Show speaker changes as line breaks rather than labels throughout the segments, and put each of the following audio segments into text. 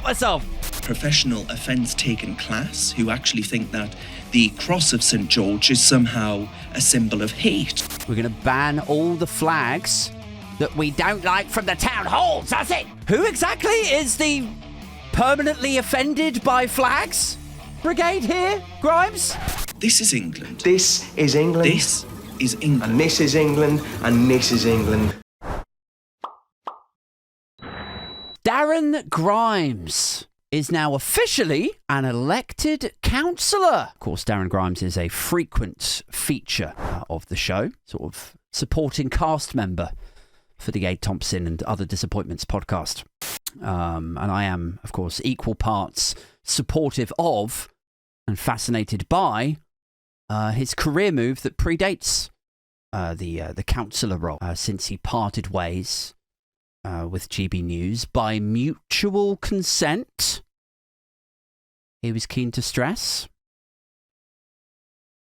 myself.
Professional offence taken class who actually think that the cross of St George is somehow a symbol of hate.
We're going to ban all the flags that we don't like from the town halls, that's it. Who exactly is the permanently offended by flags brigade here, Grimes?
This is England.
This is England.
This is England.
And this is England. And this is England.
Darren Grimes is now officially an elected councillor. Of course, Darren Grimes is a frequent feature of the show, sort of supporting cast member for the Aid Thompson and Other Disappointments podcast. And I am, of course, equal parts supportive of and fascinated by his career move that predates the councillor role since he parted ways with GB News by mutual consent. He was keen to stress,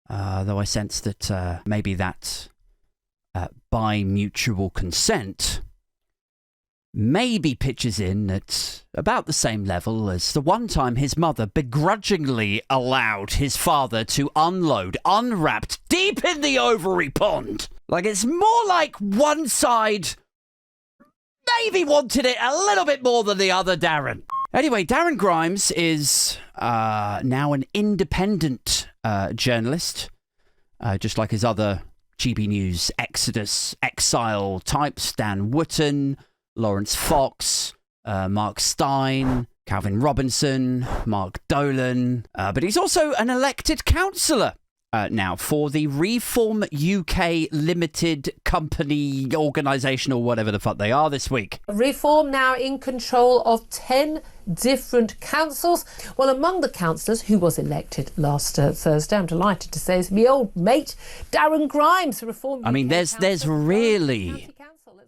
though I sense that maybe that by mutual consent maybe pitches in at about the same level as the one time his mother begrudgingly allowed his father to unload unwrapped deep in the ovary pond. Like, it's more like one side maybe wanted it a little bit more than the other, Darren. Anyway, Darren Grimes is now an independent journalist, just like his other GB News exile types, Dan Wootton, Lawrence Fox, Mark Stein, Calvin Robinson, Mark Dolan. But he's also an elected councillor now for the Reform UK Limited Company organisation, or whatever the fuck they are this week.
Reform now in control of 10 different councils. Well, among the councillors who was elected last Thursday, I'm delighted to say, is my old mate, Darren Grimes, Reform UK.
I mean, there's really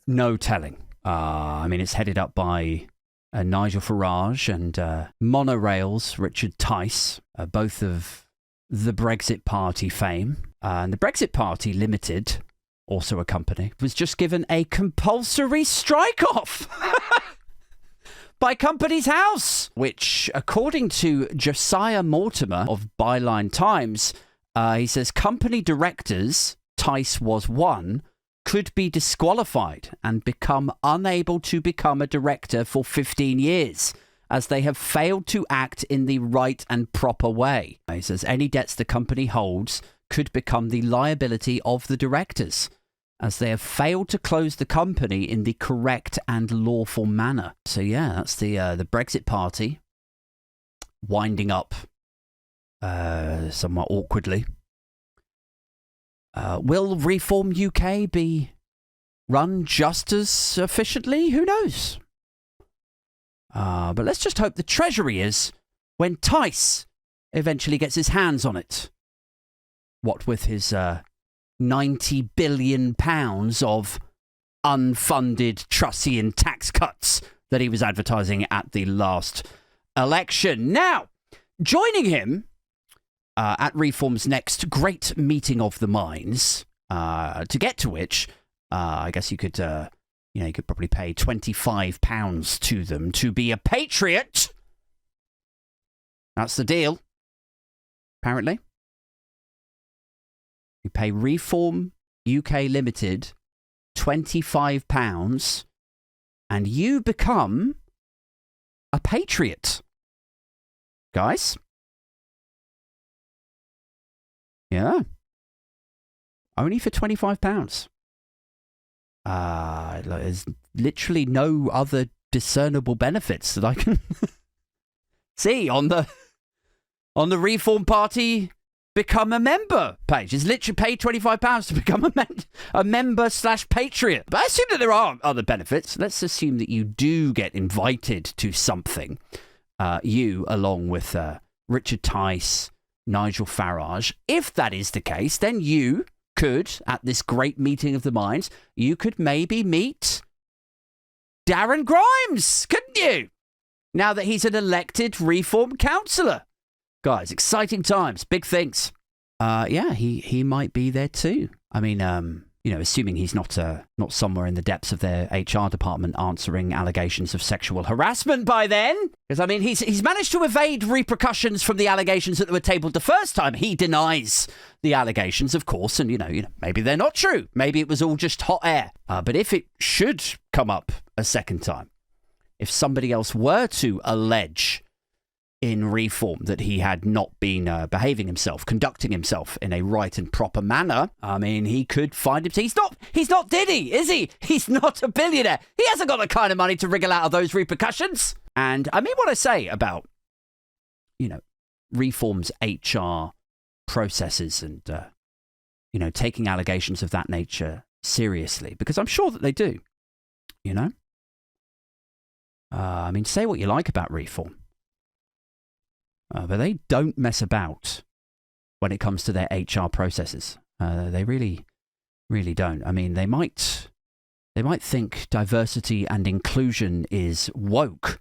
no telling. I mean, it's headed up by Nigel Farage and Monorail's Richard Tice, both of the Brexit Party fame. And the Brexit Party Limited, also a company, was just given a compulsory strike-off by Companies House, which, according to Josiah Mortimer of Byline Times, he says company directors, Tice was one, could be disqualified and become unable to become a director for 15 years, as they have failed to act in the right and proper way. He says any debts the company holds could become the liability of the directors, as they have failed to close the company in the correct and lawful manner. So yeah, that's the Brexit Party winding up somewhat awkwardly. Will Reform UK be run just as efficiently? Who knows? But let's just hope the Treasury is when Tice eventually gets his hands on it. What with his £90 billion of unfunded Trussian tax cuts that he was advertising at the last election. Now, joining him at Reform's next great meeting of the minds, to get to which, I guess you could probably pay £25 to them to be a patriot. That's the deal, apparently. You pay Reform UK Limited £25 and you become a patriot. Guys? Yeah. Only for £25. There's literally no other discernible benefits that I can see on the Reform Party become a member page. It's literally pay £25 to become a member/patriot. But I assume that there are other benefits. Let's assume that you do get invited to something. You, along with Richard Tice, Nigel Farage. If that is the case, then you could, at this great meeting of the minds, you could maybe meet Darren Grimes, couldn't you? Now that he's an elected Reform councillor. Guys, exciting times, big things. Yeah, he might be there too. I mean, assuming he's not somewhere in the depths of their HR department answering allegations of sexual harassment by then. Because, I mean, he's managed to evade repercussions from the allegations that were tabled the first time. He denies the allegations, of course, and, maybe they're not true. Maybe it was all just hot air. But if it should come up a second time, if somebody else were to allege in Reform that he had not been behaving himself, conducting himself in a right and proper manner, I mean, he could find himself. He's not Diddy, is he? He's not a billionaire. He hasn't got the kind of money to wriggle out of those repercussions. And I mean what I say about, Reform's HR processes and, taking allegations of that nature seriously, because I'm sure that they do, I mean, say what you like about Reform. But they don't mess about when it comes to their HR processes. They really, really don't. I mean, they might think diversity and inclusion is woke.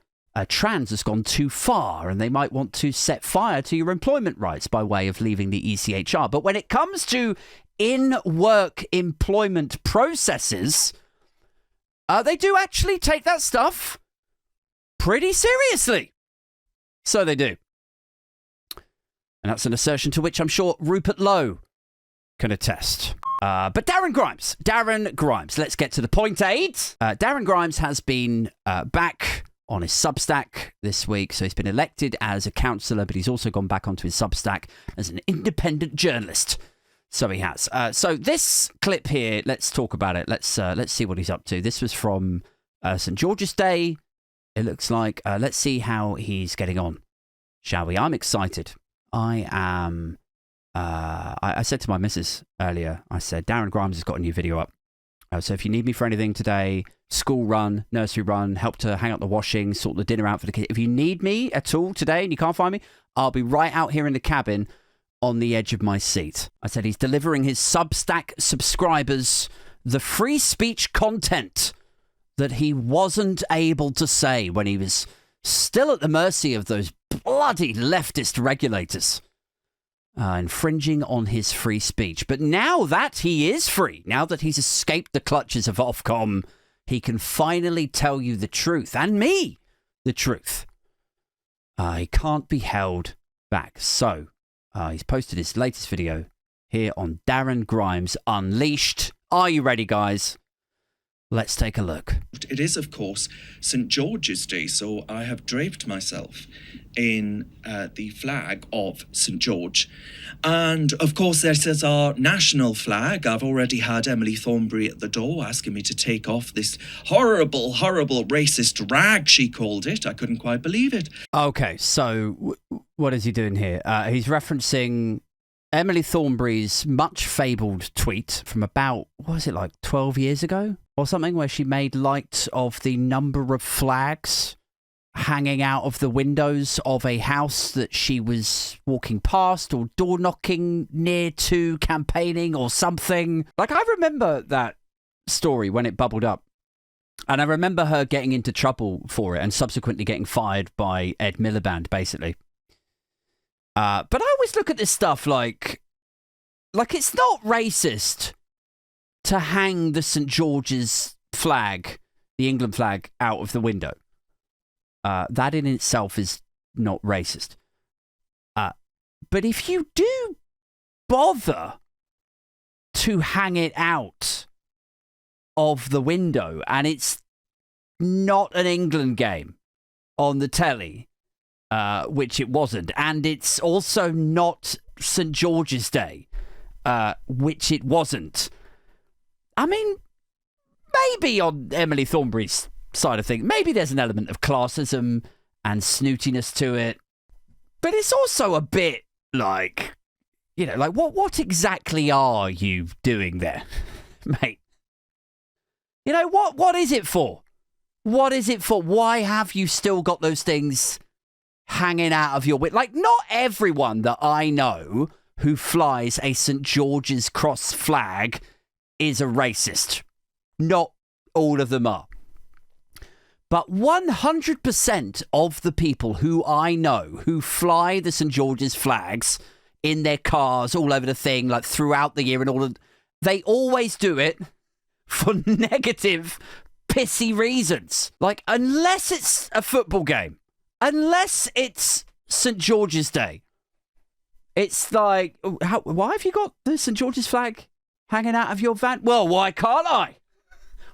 Trans has gone too far, and they might want to set fire to your employment rights by way of leaving the ECHR. But when it comes to in-work employment processes, they do actually take that stuff pretty seriously. So they do. And that's an assertion to which I'm sure Rupert Lowe can attest. But Darren Grimes, let's get to the point, Darren Grimes has been back on his Substack this week. So he's been elected as a councillor, but he's also gone back onto his Substack as an independent journalist. So he has. So this clip here, let's talk about it. Let's see what he's up to. This was from St. George's Day. It looks like. Let's see how he's getting on, shall we? I'm excited. I am. I said to my missus earlier, I said, Darren Grimes has got a new video up. So if you need me for anything today, school run, nursery run, help to hang up the washing, sort the dinner out for the kids. If you need me at all today and you can't find me, I'll be right out here in the cabin on the edge of my seat. I said he's delivering his Substack subscribers the free speech content that he wasn't able to say when he was still at the mercy of those bloody leftist regulators, infringing on his free speech. But now that he is free, now that he's escaped the clutches of Ofcom, he can finally tell you the truth, and me the truth. He can't be held back. So he's posted his latest video here on Darren Grimes Unleashed. Are you ready, guys? Let's take a look.
It is, of course, St. George's Day, so I have draped myself in the flag of St. George. And, of course, this is our national flag. I've already had Emily Thornberry at the door asking me to take off this horrible, horrible racist rag, she called it. I couldn't quite believe it.
Okay, so what is he doing here? He's referencing Emily Thornberry's much fabled tweet from about, what was it, like 12 years ago or something, where she made light of the number of flags hanging out of the windows of a house that she was walking past or door knocking near to, campaigning or something. Like, I remember that story when it bubbled up. And I remember her getting into trouble for it and subsequently getting fired by Ed Miliband, basically. But I always look at this stuff like it's not racist to hang the St. George's flag, the England flag, out of the window. That in itself is not racist. But if you do bother to hang it out of the window and it's not an England game on the telly, which it wasn't, and it's also not St. George's Day, which it wasn't. I mean, maybe on Emily Thornberry's side of things, maybe there's an element of classism and snootiness to it, but it's also a bit like, like what exactly are you doing there, mate? What is it for? What is it for? Why have you still got those things hanging out of your window? Like, not everyone that I know who flies a St. George's Cross flag is a racist. Not all of them are. But 100% of the people who I know who fly the St. George's flags in their cars all over the thing, like throughout the year and all of, they always do it for negative, pissy reasons. Like, unless it's a football game, unless it's St. George's Day, it's like, why have you got the St. George's flag hanging out of your van? Well, why can't I?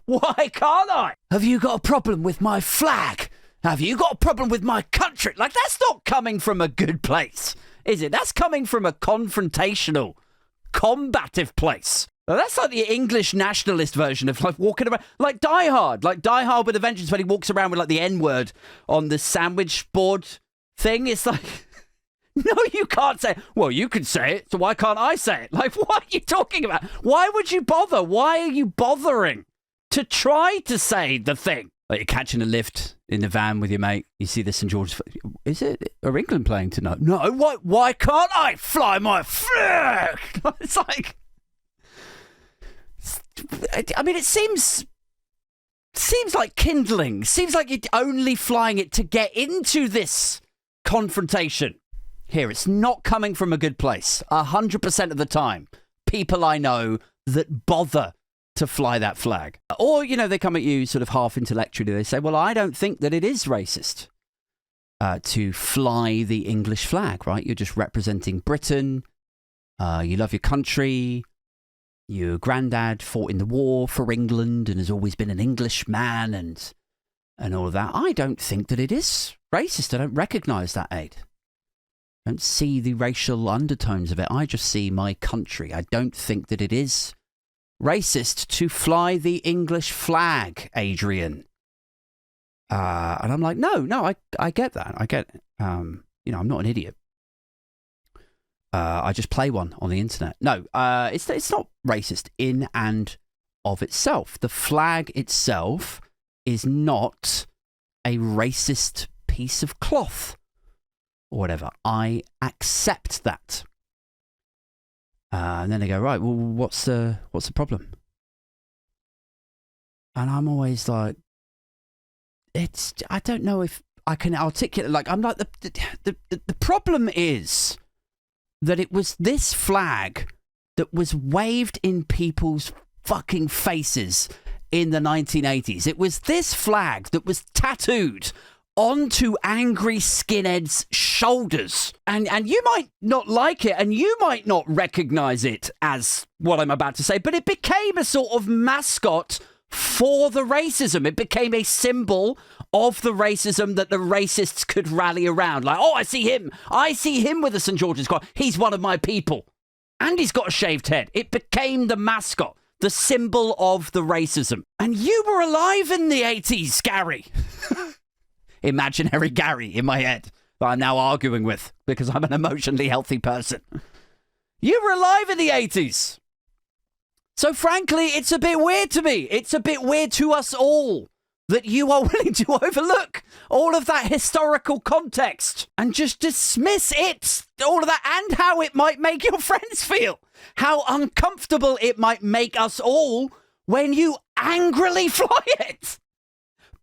Why can't I? Have you got a problem with my flag? Have you got a problem with my country? Like, that's not coming from a good place, is it? That's coming from a confrontational, combative place. Now, that's like the English nationalist version of like walking around, like Die Hard with a Vengeance, when he walks around with like the N-word on the sandwich board thing. It's like, no, you can't say it. Well, you can say it, so why can't I say it? Like, what are you talking about? Why would you bother? Why are you bothering to try to say the thing? Like, you're catching a lift in the van with your mate. You see the St. George's. Are England playing tonight? No. Why can't I fly my flag? It's like, I mean, it seems like kindling. Seems like you're only flying it to get into this confrontation. Here, it's not coming from a good place. 100% of the time, people I know that bother to fly that flag. Or, you know, they come at you sort of half intellectually. They say, well, I don't think that it is racist to fly the English flag, right? You're just representing Britain. You love your country. Your granddad fought in the war for England and has always been an Englishman and all of that. I don't think that it is racist. I don't recognise that, Aid. I don't see the racial undertones of it. I just see my country. I don't think that it is racist to fly the English flag, Adrian. And I'm like, no, I get that. I get, I'm not an idiot. I just play one on the internet. No, it's not racist in and of itself. The flag itself is not a racist piece of cloth or whatever. I accept that. And then they go, right, well, what's the problem? And I'm always like, I don't know if I can articulate. Like, I'm like, the problem is that it was this flag that was waved in people's fucking faces in the 1980s. It was this flag that was tattooed onto angry skinheads' shoulders. And you might not like it, and you might not recognise it as what I'm about to say, but it became a sort of mascot for the racism. It became a symbol of the racism that the racists could rally around. Like, oh, I see him with a St. George's cross. He's one of my people. And he's got a shaved head. It became the mascot, the symbol of the racism. And you were alive in the 80s, Gary. Imaginary Gary in my head that I'm now arguing with because I'm an emotionally healthy person. You were alive in the 80s. So frankly, it's a bit weird to me. It's a bit weird to us all that you are willing to overlook all of that historical context and just dismiss it, all of that, and how it might make your friends feel. How uncomfortable it might make us all when you angrily fly it.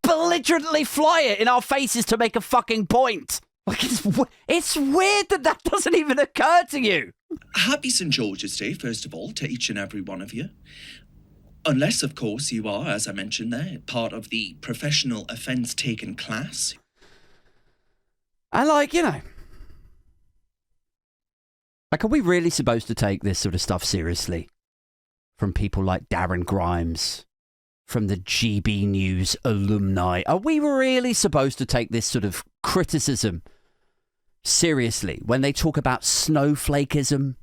Belligerently fly it in our faces to make a fucking point. Like, it's weird that doesn't even occur to you.
Happy St. George's Day, first of all, to each and every one of you. Unless, of course, you are, as I mentioned there, part of the professional offence-taken class.
And like, like, are we really supposed to take this sort of stuff seriously? From people like Darren Grimes, from the GB News alumni. Are we really supposed to take this sort of criticism seriously when they talk about snowflakeism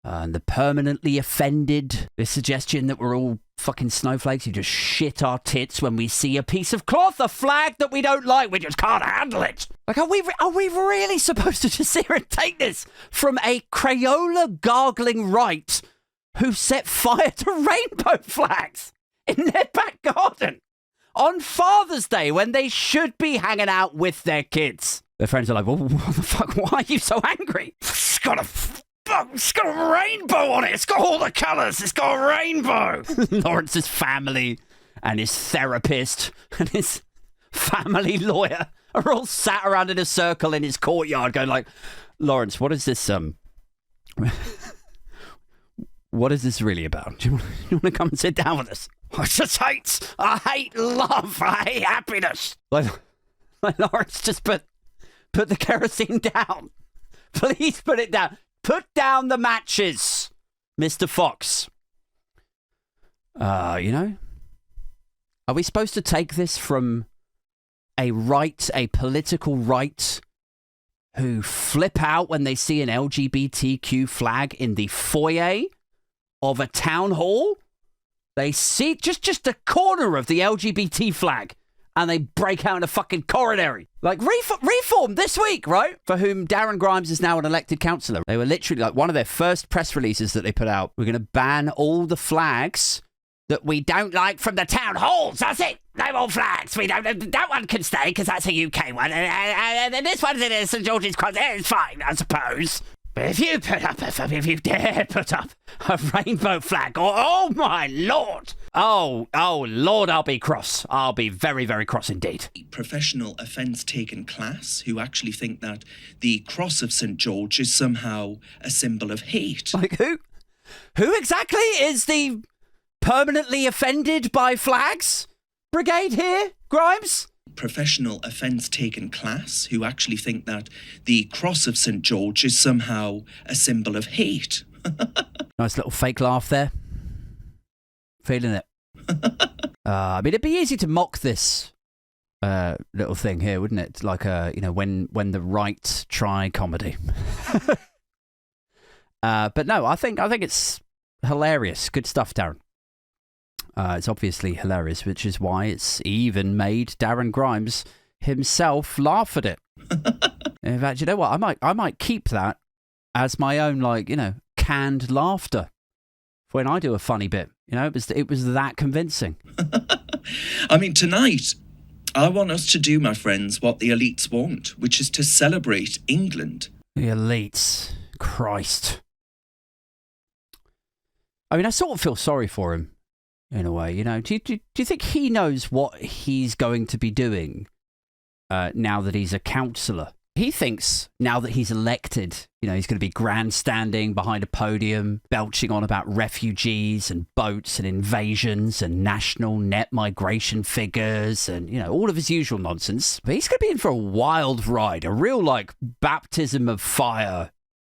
and the permanently offended, the suggestion that we're all fucking snowflakes who just shit our tits when we see a piece of cloth, a flag that we don't like, we just can't handle it? Like, are we really supposed to just sit here and take this from a Crayola gargling right who set fire to rainbow flags in their back garden on Father's Day when they should be hanging out with their kids? Their friends are like, well, what the fuck? Why are you so angry? It's got a rainbow on it. It's got all the colours. It's got a rainbow. Lawrence's family and his therapist and his family lawyer are all sat around in a circle in his courtyard going like, Lawrence, what is this, what is this really about? Do you want to come and sit down with us? I hate love, I hate happiness. Like Lawrence, just put the kerosene down. Please put it down. Put down the matches, Mr. Fox. Are we supposed to take this from a political right, who flip out when they see an LGBTQ flag in the foyer of a town hall? They see just a corner of the LGBT flag and they break out in a fucking coronary. Like, reform this week, right? For whom Darren Grimes is now an elected councillor. They were literally, like, one of their first press releases that they put out. We're going to ban all the flags that we don't like from the town halls. That's it. No more flags. We don't. That one can stay because that's a UK one, and then this one's in St George's Cross. It's fine, I suppose. But if you dare put up a rainbow flag, oh my lord, oh lord, I'll be cross. I'll be very, very cross indeed.
Professional offence taken class who actually think that the cross of St George is somehow a symbol of hate.
Like who? Who exactly is the permanently offended by flags brigade here, Grimes?
Professional offence taken class who actually think that the cross of St George is somehow a symbol of hate.
Nice little fake laugh there. Feeling it. I mean, it'd be easy to mock this little thing here, wouldn't it? Like when the right try comedy. But no, I think it's hilarious. Good stuff, Darren. It's obviously hilarious, which is why it's even made Darren Grimes himself laugh at it. In fact, you know what? I might keep that as my own, canned laughter when I do a funny bit. It was that convincing.
I mean, tonight, I want us to do, my friends, what the elites want, which is to celebrate England.
The elites. Christ. I mean, I sort of feel sorry for him. In a way, do you think he knows what he's going to be doing now that he's a councillor? He thinks now that he's elected, he's going to be grandstanding behind a podium, belching on about refugees and boats and invasions and national net migration figures and, all of his usual nonsense. But he's going to be in for a wild ride, a real, baptism of fire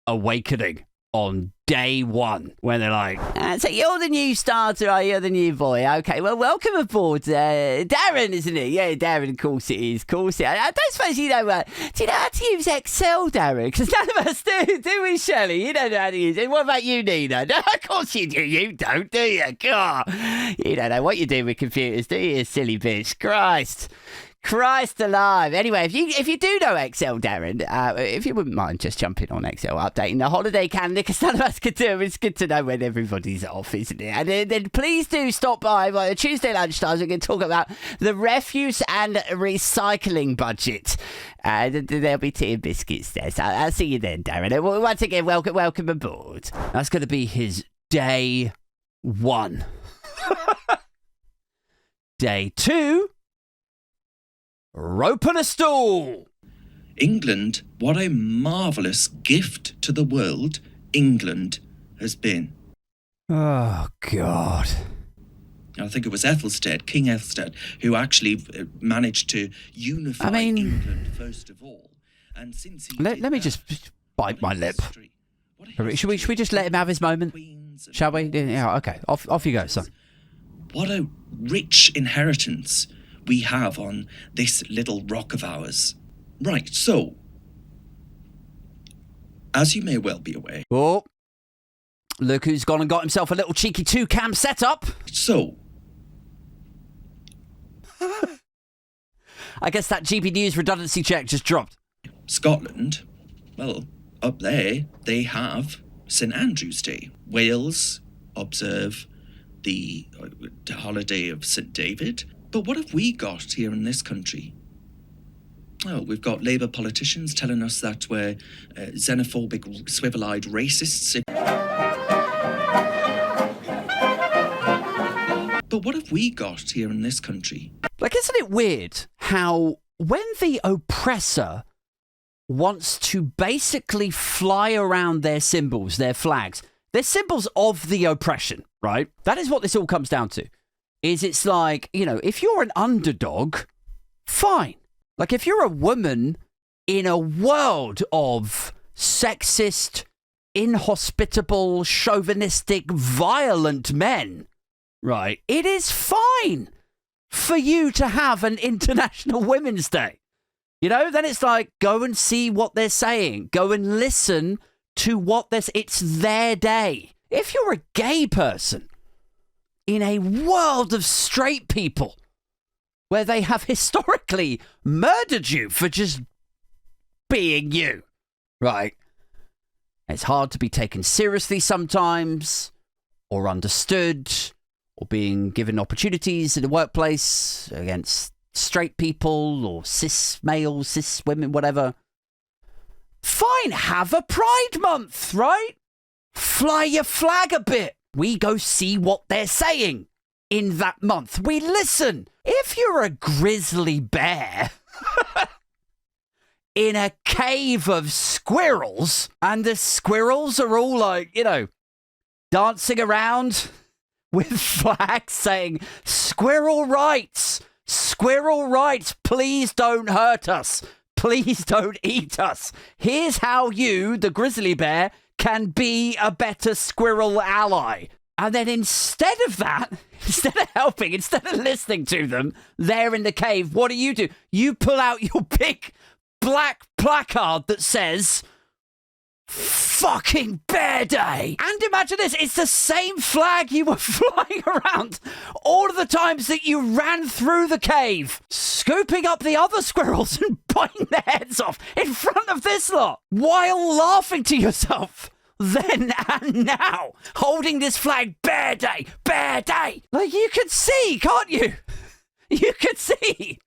awakening on day one, when they're like, so you're the new starter, are you? The new boy? Okay, well, welcome aboard. Darren, isn't it? Yeah, Darren, of course it is. Of course it is. I don't suppose do you know how to use Excel, Darren? Because none of us do we, Shelley? You don't know how to use it. What about you, Nina? No, of course you do. You don't, do you? God, you don't know what you do with computers, do you, silly bitch? Christ alive. Anyway, if you do know Excel, Darren, if you wouldn't mind just jumping on Excel, updating the holiday calendar, because none of us can do it. It's good to know when everybody's off, isn't it? And then please do stop by Tuesday lunchtime. We're going to talk about the refuse and recycling budget. There'll be tea and biscuits there. So I'll see you then, Darren. Once again, welcome aboard. That's going to be his day one. Day two. Rope and a stool.
England, what a marvellous gift to the world England has been.
Oh, God.
I think it was King Ethelstan, who actually managed to unify England first of all. And since he
let me just bite my lip. Should we just let him have his moment? Shall we? Yeah, okay. Off you go, son.
What a rich inheritance we have on this little rock of ours. Right, so, as you may well be aware...
Oh, look who's gone and got himself a little cheeky 2-cam setup.
So...
I guess that GB News redundancy check just dropped.
Scotland, well, up there, they have St Andrew's Day. Wales observe the holiday of St David. But what have we got here in this country? Oh, we've got Labour politicians telling us that we're xenophobic, swivel-eyed racists. But what have we got here in this country?
Isn't it weird how when the oppressor wants to basically fly around their symbols, their flags, They're symbols of the oppression, right? That is what this all comes down to. It's like, if you're an underdog, fine. Like if you're a woman in a world of sexist, inhospitable, chauvinistic, violent men, right? It is fine for you to have an International Women's Day. Then it's like, go and see what they're saying. Go and listen to what it's their day. If you're a gay person in a world of straight people where they have historically murdered you for just being you, right? It's hard to be taken seriously sometimes, or understood, or being given opportunities in the workplace against straight people or cis males, cis women, whatever. Fine, have a Pride Month, right? Fly your flag a bit. We go see what they're saying in that month. We listen. If you're a grizzly bear in a cave of squirrels, and the squirrels are all like, dancing around with flags saying, squirrel rights, please don't hurt us. Please don't eat us. Here's how you, the grizzly bear, can be a better squirrel ally. And then instead of that, instead of helping, instead of listening to them there in the cave, what do? You pull out your big black placard that says, fucking Bear Day. And imagine this, it's the same flag you were flying around all of the times that you ran through the cave, scooping up the other squirrels and biting their heads off in front of this lot, while laughing to yourself then and now, holding this flag, Bear Day, Bear Day. Like, you could see, can't you? You could see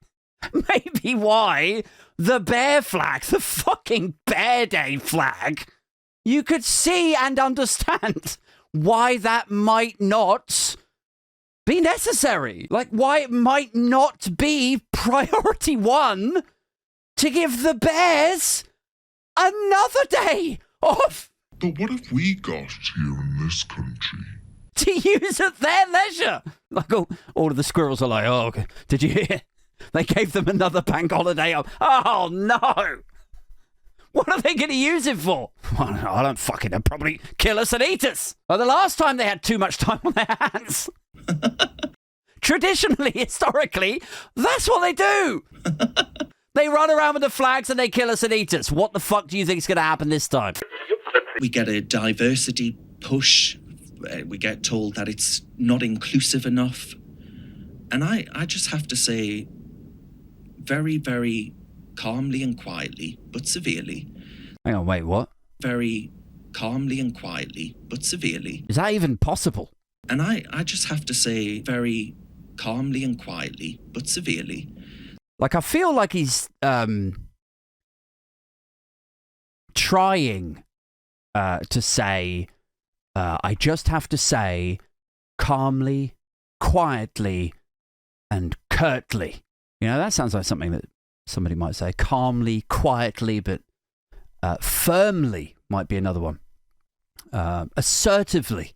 maybe why the bear flag, the fucking Bear Day flag, you could see and understand why that might not be necessary. Like, why it might not be priority one to give the bears another day off.
But what have we got here in this country?
To use at their leisure. Like, all of the squirrels are like, oh, did you hear? They gave them another bank holiday off. Oh, no. What are they going to use it for? Well, I don't fucking know. Probably kill us and eat us. Well, the last time they had too much time on their hands. Traditionally, historically, that's what they do. They run around with the flags and they kill us and eat us. What the fuck do you think is going to happen this time?
We get a diversity push. We get told that it's not inclusive enough. And I just have to say, very, very calmly and quietly, but severely.
Hang on, wait, what?
Very calmly and quietly, but severely.
Is that even possible?
And I just have to say, very calmly and quietly, but severely.
Like, I feel like he's trying to say, I just have to say, calmly, quietly, and curtly. That sounds like something that somebody might say. Calmly, quietly, but firmly might be another one. Assertively,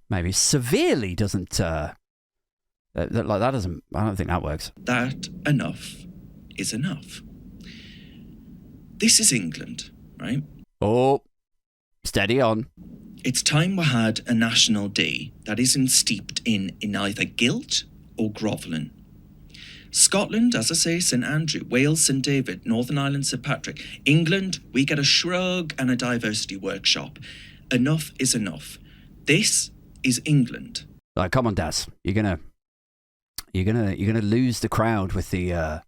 maybe. Severely doesn't. That doesn't. I don't think that works.
That enough is enough. This is England, right?
Oh, steady on.
It's time we had a national day that isn't steeped in either guilt or grovelling. Scotland, as I say, St Andrew. Wales, St David. Northern Ireland, St Patrick. England, we get a shrug and a diversity workshop. Enough is enough. This is England.
Like, come on, Daz. You're gonna lose the crowd with the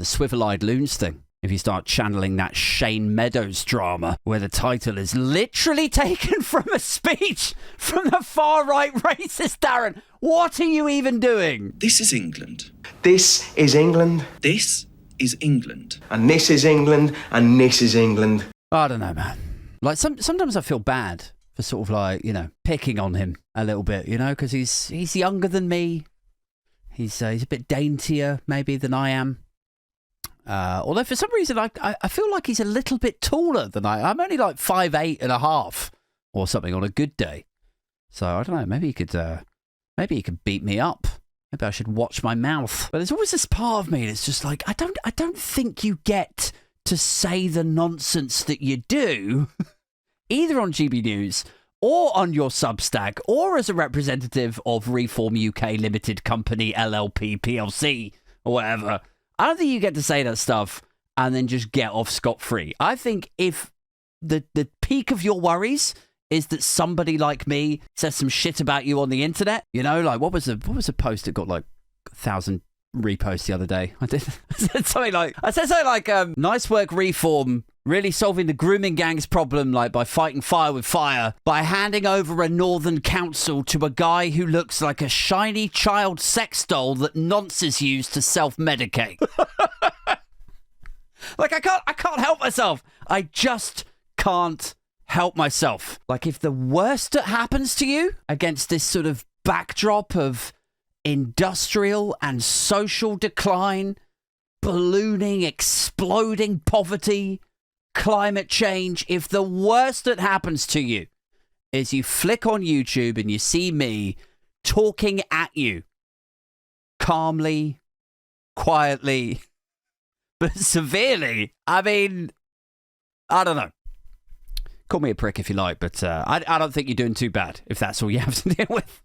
swivel-eyed loons thing if you start channeling that Shane Meadows drama where the title is literally taken from a speech from the far-right racist Darren. What are you even doing?
This is England.
This is England.
This is England.
And this is England. And this is England.
I don't know, man. Like, sometimes I feel bad for sort of like, picking on him a little bit, because he's younger than me. He's a bit daintier maybe than I am. Although for some reason I feel like he's a little bit taller than I'm only like 5'8.5", or something on a good day. So I don't know. Maybe he could beat me up. Maybe I should watch my mouth. But there's always this part of me that's just like, I don't think you get to say the nonsense that you do, either on GB News or on your Substack, or as a representative of Reform UK Limited Company, LLP, PLC, or whatever. I don't think you get to say that stuff and then just get off scot-free. I think if the peak of your worries is that somebody like me says some shit about you on the internet, you know, like what was a post that got like 1,000 reposts the other day? I said something like, nice work, Reform, really solving the grooming gangs problem, like by fighting fire with fire, by handing over a northern council to a guy who looks like a shiny child sex doll that nonces used to self-medicate. Like, I can't help myself. I just can't help myself. Like, if the worst that happens to you against this sort of backdrop of industrial and social decline, ballooning, exploding poverty, climate change, if the worst that happens to you is you flick on YouTube and you see me talking at you calmly, quietly, but severely, I mean, I don't know. Call me a prick if you like, but I don't think you're doing too bad if that's all you have to deal with.